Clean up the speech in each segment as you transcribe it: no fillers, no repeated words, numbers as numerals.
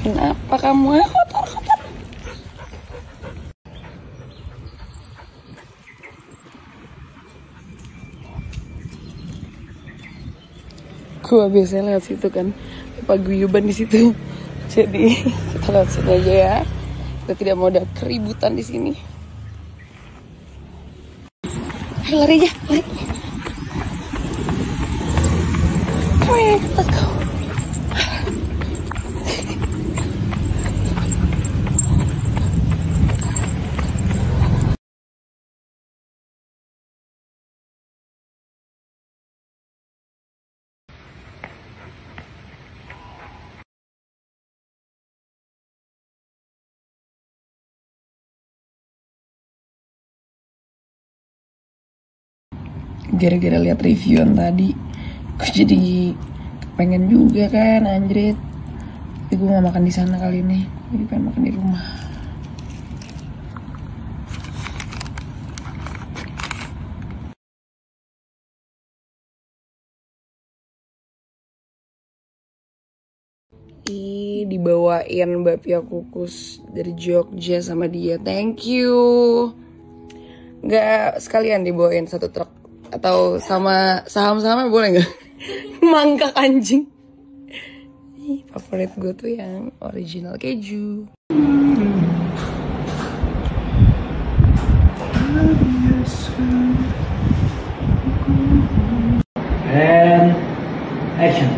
Kenapa kamu? Kotor. Gua biasanya lewat situ kan, paguyuban di situ. Jadi kita lewat sini aja ya. Kita tidak mau ada keributan di sini. Ayo lari aja, lari. Quick, let's go. Gara-gara lihat reviewan tadi, gue jadi pengen juga kan, anjrit. Tapi gue gak makan di sana kali ini, jadi pengen makan di rumah. Dibawain bapia kukus dari Jogja sama dia, thank you. Nggak sekalian dibawain satu truk atau sama saham-sahamnya boleh nggak? Mangkak anjing. Favorit gue tuh yang original keju. And action.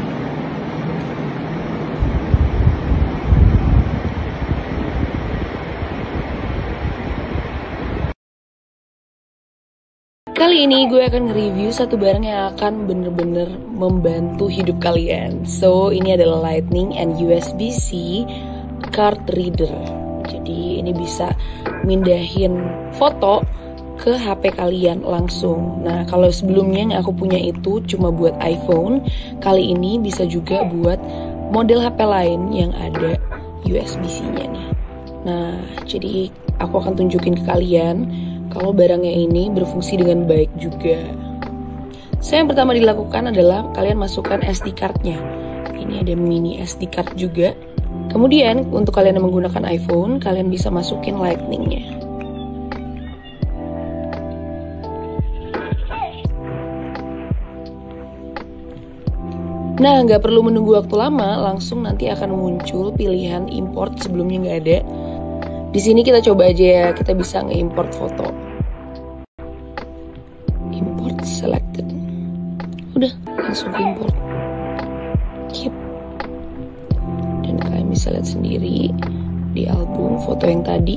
Kali ini gue akan nge-review satu barang yang akan bener-bener membantu hidup kalian. So, ini adalah Lightning and USB-C card reader. Jadi ini bisa mindahin foto ke HP kalian langsung. Nah, kalau sebelumnya yang aku punya itu cuma buat iPhone, kali ini bisa juga buat model HP lain yang ada USB-C-nya nih. Nah, jadi aku akan tunjukin ke kalian kalau barangnya ini berfungsi dengan baik juga. So, yang pertama dilakukan adalah kalian masukkan SD card-nya. Ini ada mini SD card juga. Kemudian untuk kalian yang menggunakan iPhone, kalian bisa masukin Lightning-nya. Nah, nggak perlu menunggu waktu lama, langsung nanti akan muncul pilihan import sebelumnya nggak ada. Di sini kita coba aja ya, kita bisa nge-import foto. Import selected. Udah, langsung import. Keep. Dan kalian bisa lihat sendiri di album foto yang tadi.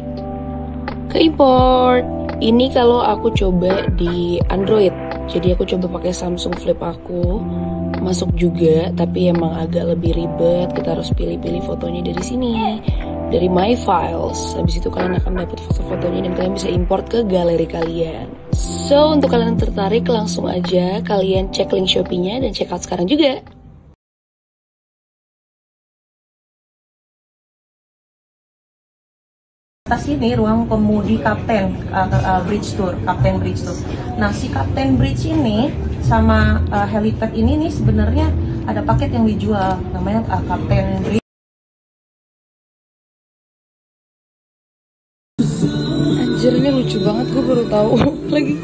Ke-import. Ini kalau aku coba di Android. Jadi aku coba pakai Samsung Flip aku. Masuk juga, tapi emang agak lebih ribet. Kita harus pilih-pilih fotonya dari sini. Dari My Files. Habis itu kalian akan dapat foto-fotonya dan kalian bisa import ke galeri kalian. So, untuk kalian yang tertarik, langsung aja kalian cek link Shopee-nya dan check out sekarang juga. Atas ini ruang kemudi Kapten Bridge Tour, Kapten Bridge Tour. Nah, si Kapten Bridge ini sama helipad ini nih sebenarnya ada paket yang dijual, namanya Kapten Bridge. Anjir, ini lucu banget, gue baru tahu lagi.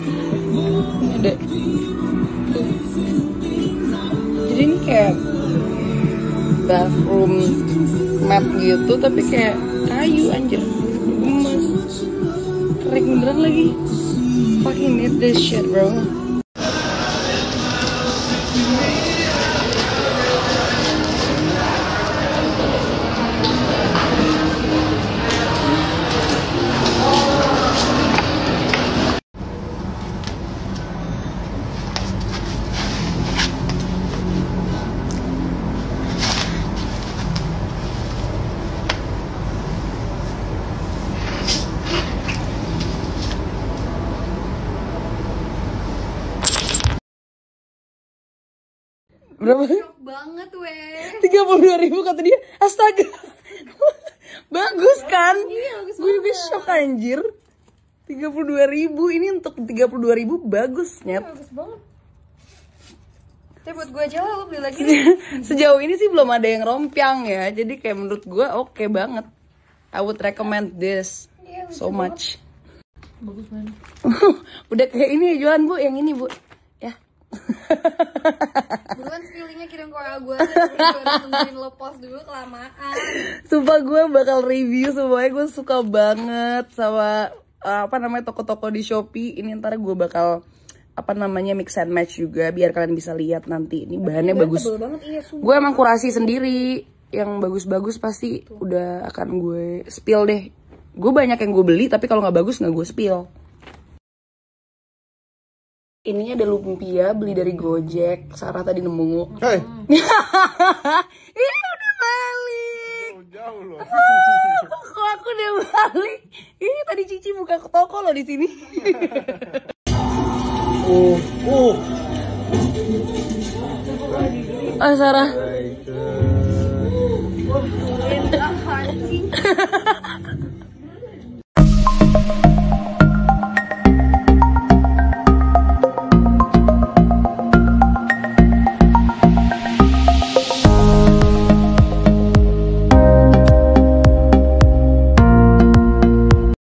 Ini ada. Jadi ini kayak bathroom mat gitu, tapi kayak kayu, anjir. Gemes. Kering beneran lagi. Fucking need this shit, bro. Berapa? Shock banget weh. 32.000 kata dia. Astaga. Bagus kan? Iya, bagus Gue juga banget. shock anjir. 32.000, ini untuk 32.000 bagus, Nyet. Bagus banget. Tapi buat gue aja lah, lo beli lagi nih. Sejauh ini sih belum ada yang rompiang ya. Jadi kayak menurut gue oke banget. I would recommend this so much. Bagus banget. Udah kayak ini ya jualan Bu, yang ini Bu. Ya. Buruan feelingnya kirim ke WA gue. Gue nungguin lo post dulu kelamaan. Sumpah gue bakal review semuanya. Gue suka banget sama apa namanya toko-toko di Shopee. Ini ntar gue bakal apa namanya mix and match juga biar kalian bisa lihat nanti. Ini bahannya bagus. Gue emang kurasi sendiri. Yang bagus-bagus pasti udah akan gue spill deh. Gue banyak yang gue beli tapi kalau nggak bagus nggak gue spill. Ini ada lumpia beli dari Gojek. Sarah tadi nemu. Hei. Ini udah balik. Jauh loh. Kok aku udah balik? Ini tadi Cici buka toko loh di sini. Ah Sarah.